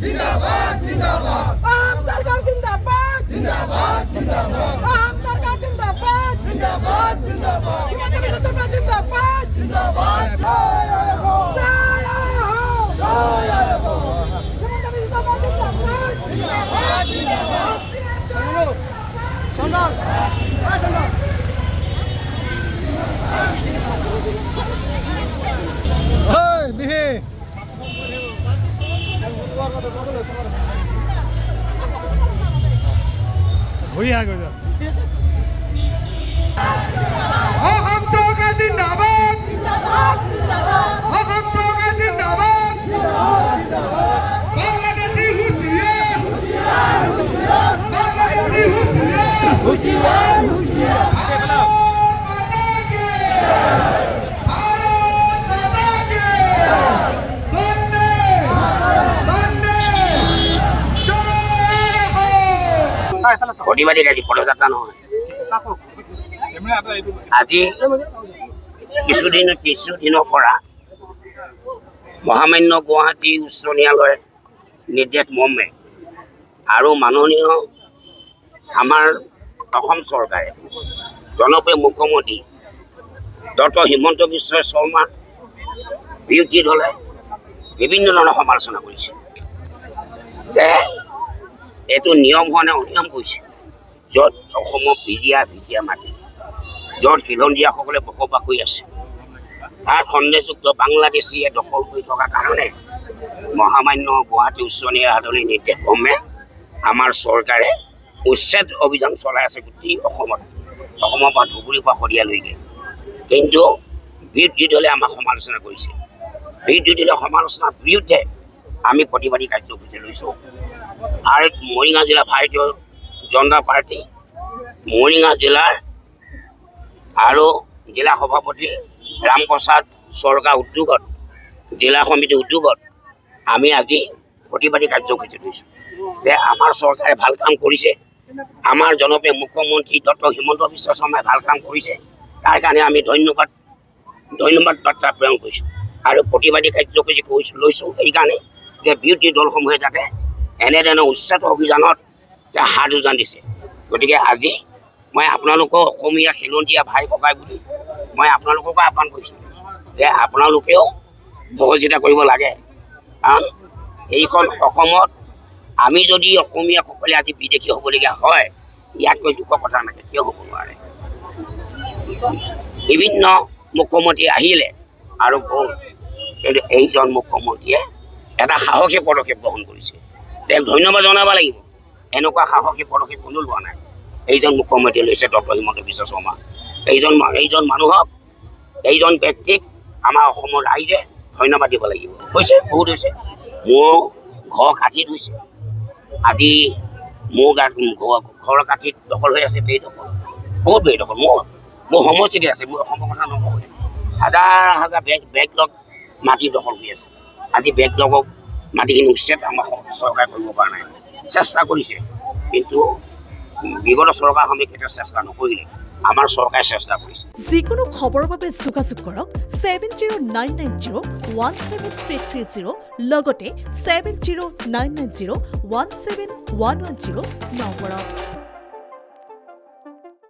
जिंदाबाद जिंदाबाद आम सरकार जिंदाबाद जिंदाबाद जिंदाबाद आम सरकार जिंदाबाद जिंदाबाद जिंदाबाद हिमंत बिश्व शर्मा जिंदाबाद जिंदाबाद जय हो जय हो जय हो हिमंत बिश्व शर्मा जिंदाबाद जिंदाबाद जिंदाबाद संडाल संडाल ओए बिहे घुरी आ गयो हम तो का जिंदाबाद जिंदाबाद जिंदाबाद हम तो का जिंदाबाद जिंदाबाद जिंदाबाद बांग्लादेशी हुशियार हुशियार हुशियार बांग्लादेशी हुशियार हुशियार हुशियार প্ৰতিবাদী আজি পদযাত্ৰা নহয় আজি কিছুদিনৰ পৰা মহামান্য গুৱাহাটী উচ্চ ন্যায়ালয়ৰ নিৰ্দেশ মৰ্মে আৰু মাননীয় আমাৰ অসম চৰকাৰে জনপ্ৰিয় মুখ্যমন্ত্ৰী ডক্টৰ হিমন্ত বিশ্ব শৰ্মা বিৰোধী দলে বিভিন্ন ধৰণৰ সমালোচনা কৰিছে যে এইটো নিয়ম হোৱা নে অনিয়ম কৰিছে য'ত অসমৰ ভিজিয়া মাটি য'ত খিলঞ্জীয়াসকলে বসবাস কৰি আছে তাত সন্দেহযুক্ত বাংলাদেশীয়ে দখল কৰি থকাৰ কাৰণে মহামান্য গুৱাহাটী উচ্চ ন্যায়ালয়ৰ নিৰ্দেশ ক্ৰমে আমাৰ চৰকাৰে উচ্ছেদ অভিযান চলাই আছে গোটেই অসমৰ পৰা ধুবুৰীৰ পৰা শদিয়ালৈকে কিন্তু বিৰোধী দলে আমাক সমালোচনা কৰিছে বিৰোধী দলৰ সমালোচনাৰ বিৰুদ্ধে আমি প্ৰতিবাদী কাৰ্যসূচী লৈছোঁ আৰু মৰিগাঁও জিলা ভাৰতীয় জনতা পাৰ্টি মৰিগাঁও জিলাৰ আৰু জিলা সভাপতি ৰামপ্ৰসাদ চৰকাৰ উদ্যোগত জিলা সমিতি উদ্যোগত আমি আজি প্ৰতিবাদী কাৰ্যসূচী লৈছোঁ যে আমাৰ চৰকাৰে ভাল কাম কৰিছে আমাৰ জনপ্ৰিয় মুখ্যমন্ত্ৰী ডক্টৰ হিমন্ত বিশ্ব শৰ্মাই ভাল কাম কৰিছে তাৰ কাৰণে আমি ধন্যবাদ বাৰ্তা প্ৰেৰণ কৰিছোঁ আৰু প্ৰতিবাদী কাৰ্যসূচী লৈছোঁ এইকাৰণে যে বিৰোধী দলসমূহে যাতে এনেধৰণৰ উচ্ছেদ অভিযানত হাত উজান দিছে গতিকে আজি মই আপোনালোকৰ অসমীয়া খিলঞ্জীয়া ভাই ককাই বুলি মই আপোনালোককো আহ্বান কৰিছোঁ যে আপোনালোকেও সহযোগিতা কৰিব লাগে কাৰণ এইখন অসমত আমি যদি অসমীয়াসকলে আজি বিদেশী হ'বলগীয়া হয় ইয়াতকৈ দুখৰ কথা নাথাকে কিয় হ'ব নোৱাৰে বিভিন্ন মুখ্যমন্ত্ৰী আহিলে আৰু গ'ল কিন্তু এইজন মুখ্যমন্ত্ৰীয়ে এটা সাহসী পদক্ষেপ গ্ৰহণ কৰিছে তেওঁক ধন্যবাদ জনাব লাগিব এনেকুৱা সাহসী পদক্ষেপ কোনো লোৱা নাই এইজন মুখ্যমন্ত্ৰী লৈছে ডক্টৰ হিমন্ত বিশ্ব শৰ্মা এইজন মানুহক এইজন ব্যক্তিক আমাৰ অসমৰ ৰাইজে ধন্যবাদ দিব লাগিব হৈছে বহুত হৈছে মোৰ ঘৰ কাঠিত হৈছে আজি মোৰ ঘৰৰ কাঠিত দখল হৈ আছে বেদখল বহুত বেদখল মোৰ সমষ্টিতে আছে মোৰ অসমৰ কথা নকওঁ হাজাৰ বেকলগ মাটি দখল হৈ আছে আজি বেকলগক মাটিখিনি উচ্ছেদ আমাৰ চৰকাৰে কৰিব পৰা নাই চেষ্টা কৰিছে কিন্তু বিগত চৰকাৰসমূহে কেতিয়াও চেষ্টা নকৰিলে আমাৰ চৰকাৰে চেষ্টা কৰিছে যিকোনো খবৰৰ বাবে যোগাযোগ কৰক 7099017330 লগতে 7099017110 নম্বৰত